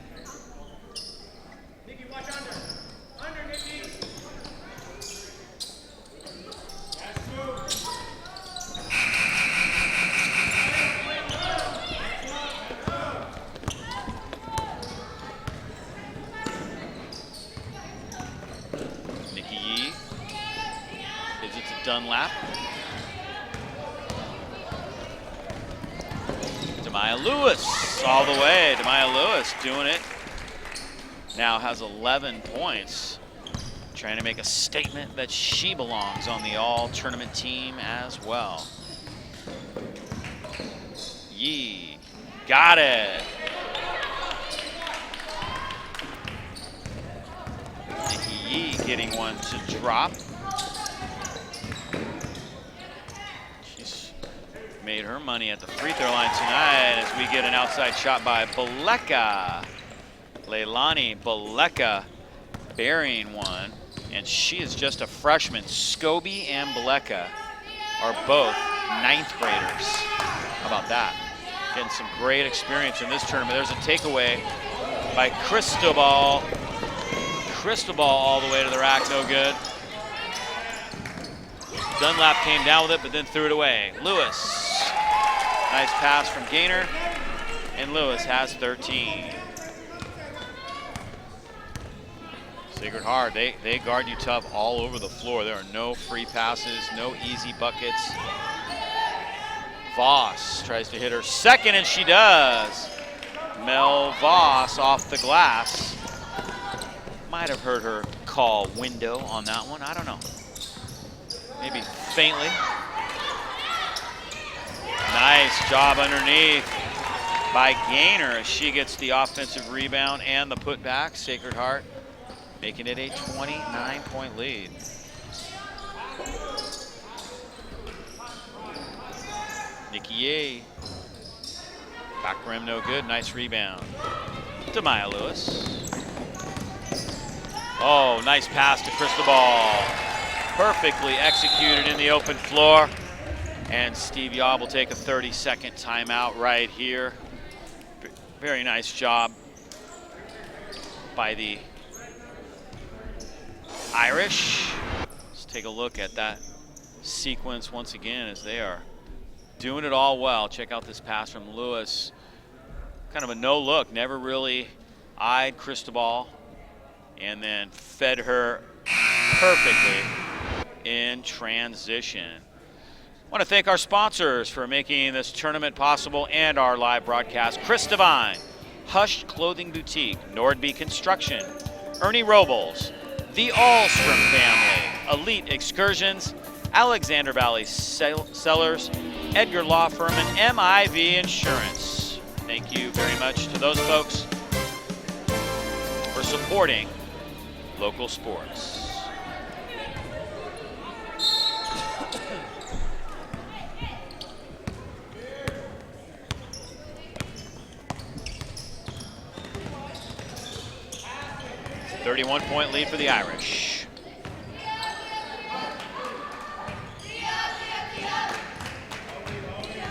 A: Dunlap. Demaya Lewis all the way. Demaya Lewis doing it. Now has 11 points. Trying to make a statement that she belongs on the all-tournament team as well. Yee. Got it. getting one to drop. She's made her money at the free throw line tonight as we get an outside shot by Baleka. Leilani Baleka burying one, and she is just a freshman. Scobie and Baleka are both 9th graders. How about that? Getting some great experience in this tournament. There's a takeaway by Cristobal. Cristobal all the way to the rack, no good. Dunlap came down with it, but then threw it away. Lewis, nice pass from Gaynor, and Lewis has 13. Sacred Heart, they guard you tough all over the floor. There are no free passes, no easy buckets. Voss tries to hit her second, and she does. Mel Voss off the glass. Might have heard her call window on that one, I don't know. Maybe faintly. Nice job underneath by Gaynor as she gets the offensive rebound and the putback. Sacred Heart making it a 29-point lead. Nikki Ye. Back rim no good, nice rebound. Demaya Lewis. Oh, nice pass to Cristobal. Perfectly executed in the open floor. And Steve Yob will take a 30-second timeout right here. Very nice job by the Irish. Let's take a look at that sequence once again as they are doing it all well. Check out this pass from Lewis. Kind of a no look, never really eyed Cristobal, and then fed her perfectly in transition. I want to thank our sponsors for making this tournament possible and our live broadcast. Chris Devine, Hush Clothing Boutique, Nordby Construction, Ernie Robles, the Allstrom family, Elite Excursions, Alexander Valley Sellers, Edgar Law Firm, and MIV Insurance. Thank you very much to those folks for supporting local sports. It's a 31-point lead for the Irish.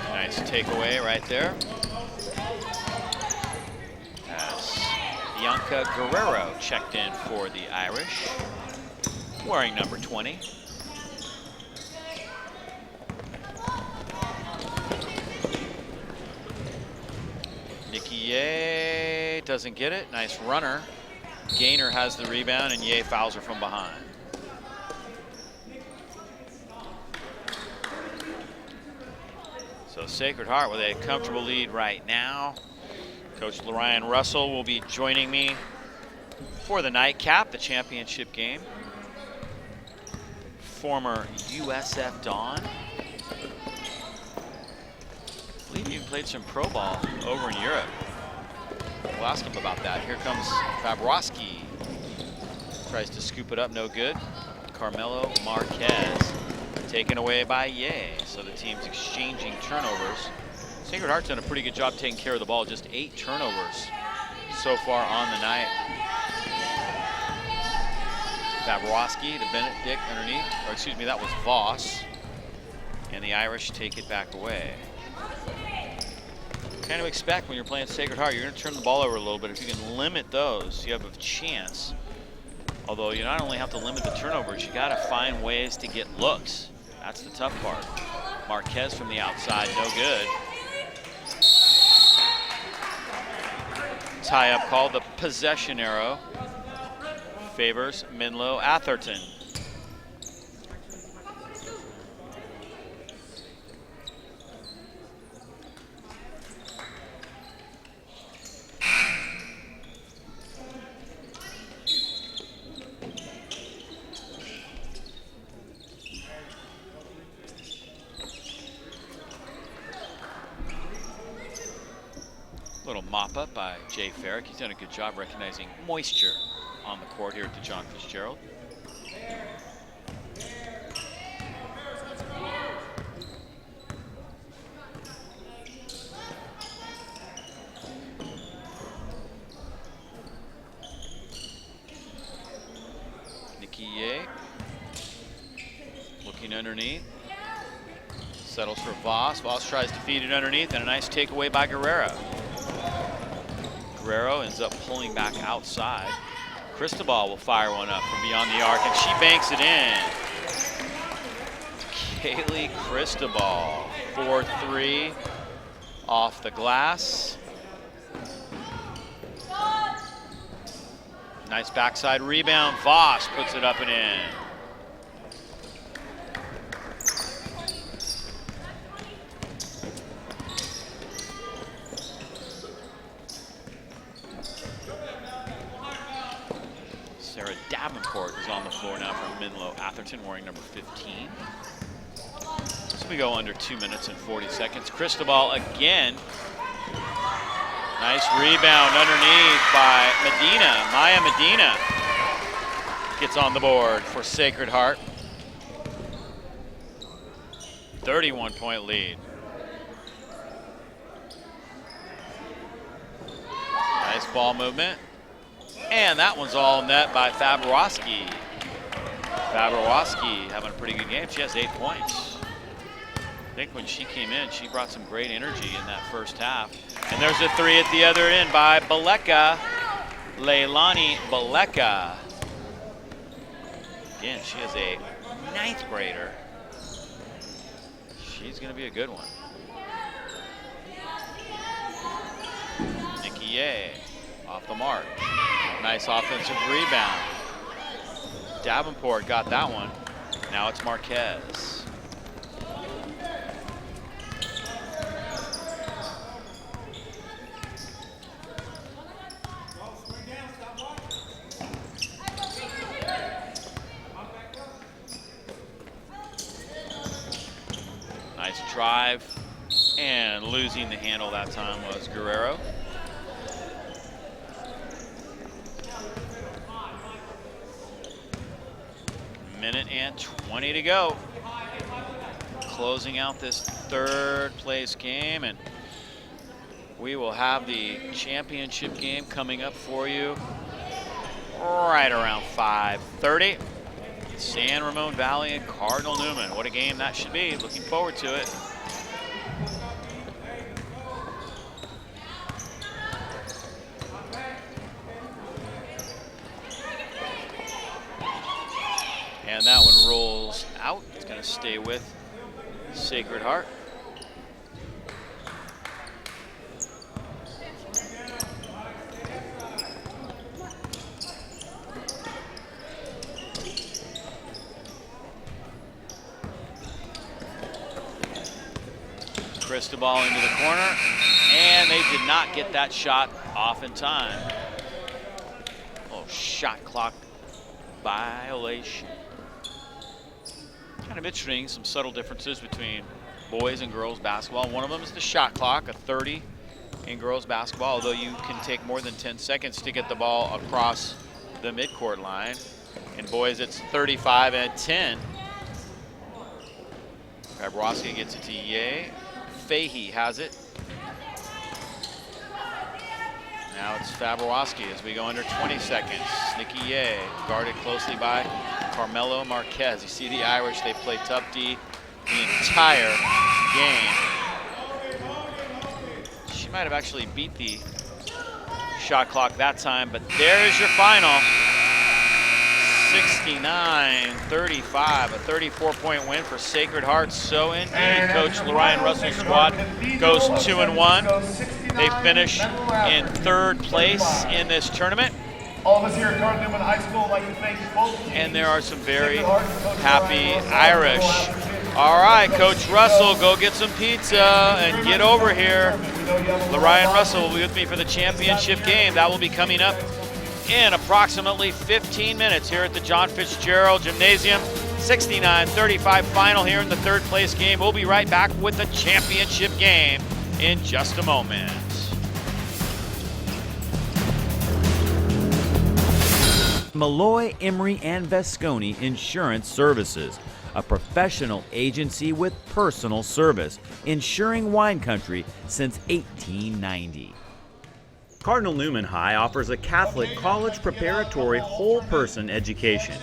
A: Nice takeaway right there. As Bianca Guerrero checked in for the Irish, wearing number 20. Nikki Ye doesn't get it. Nice runner. Gaynor has the rebound, and Ye fouls her from behind. So Sacred Heart with a comfortable lead right now. Coach Lorian Russell will be joining me for the nightcap, the championship game. Former USF Don. I believe he even played some pro ball over in Europe. We'll ask him about that. Here comes Fabrowski. Tries to scoop it up, no good. Carmelo Marquez taken away by Ye. So the team's exchanging turnovers. Sacred Heart's done a pretty good job taking care of the ball. Just 8 turnovers so far on the night. Fabrowski to Benedict underneath. Or excuse me, that was Voss. And the Irish take it back away. Kind of expect when you're playing Sacred Heart, you're going to turn the ball over a little bit. If you can limit those, you have a chance. Although you not only have to limit the turnovers, you got to find ways to get looks. That's the tough part. Marquez from the outside, no good. Tie-up call, the possession arrow favors Menlo Atherton. Little mop up by Jay Farrick. He's done a good job recognizing moisture on the court here at the John Fitzgerald. underneath. Settles for Voss. Voss tries to feed it underneath, and a nice takeaway by Guerrero. Guerrero ends up pulling back outside. Cristobal will fire one up from beyond the arc, and she banks it in. Kaylee Cristobal, 4-3 off the glass. Nice backside rebound. Voss puts it up and in. Sarah Davenport is on the floor now from Menlo Atherton, wearing number 15. So we go under 2 minutes and 40 seconds. Cristobal again. Nice rebound underneath by Medina. Maya Medina gets on the board for Sacred Heart. 31-point lead. Nice ball movement. And that one's all net by Fabrowski. Fabrowski having a pretty good game. She has 8 points. I think when she came in, she brought some great energy in that first half. And there's a three at the other end by Baleka, Leilani Baleka. Again, she is a 9th grader. She's going to be a good one. Nikki Ye off the mark. Nice offensive rebound. Davenport got that one. Now it's Marquez. Nice drive, and losing the handle that time was Guerrero. Minute and 20 to go. Closing out this 3rd place game, and we will have the championship game coming up for you right around 5:30. San Ramon Valley and Cardinal Newman. What a game that should be. Looking forward to it. And that one rolls out. It's going to stay with Sacred Heart. Cristobal into the corner, and they did not get that shot off in time. Oh, shot clock violation. Kind of interesting, some subtle differences between boys and girls basketball. One of them is the shot clock, a 30 in girls basketball, although you can take more than 10 seconds to get the ball across the midcourt line. In boys, it's 35 and 10. Fabrowski gets it to Ye. Fahey has it. Now it's Fabrowski as we go under 20 seconds. Nikki Ye guarded closely by Carmelo Marquez. You see the Irish, they play tough D the entire game. She might have actually beat the shot clock that time, but there is your final. 69-35, a 34-point win for Sacred Heart. So indeed, Coach Lorian Russell's squad goes 2-1. They finish in 3rd place in this tournament.
C: All of us here at Cardinal Newman High School would like to thank both teams.
A: And there are some very happy Irish. All right, Coach Russell, go get some pizza and get over here. Lorian Russell will be with me for the championship game. That will be coming up in approximately 15 minutes here at the John Fitzgerald Gymnasium. 69-35 final here in the 3rd place game. We'll be right back with the championship game in just a moment.
B: Malloy, Emery, and Vasconi Insurance Services, a professional agency with personal service, insuring wine country since 1890. Cardinal Newman High offers a Catholic college preparatory whole person education.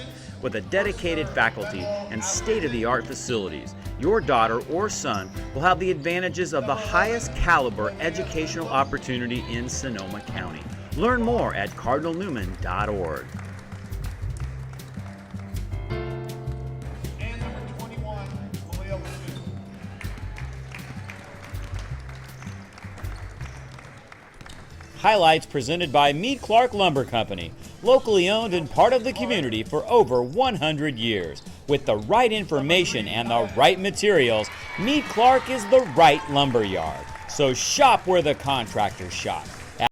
B: with a dedicated faculty and state-of-the-art facilities. Your daughter or son will have the advantages of the highest caliber educational opportunity in Sonoma County. Learn more at cardinalnewman.org.
C: And number 21, Julio.
B: Highlights presented by Meade Clark Lumber Company, locally owned and part of the community for over 100 years. With the right information and the right materials, Meade Clark is the right lumber yard. So shop where the contractors shop.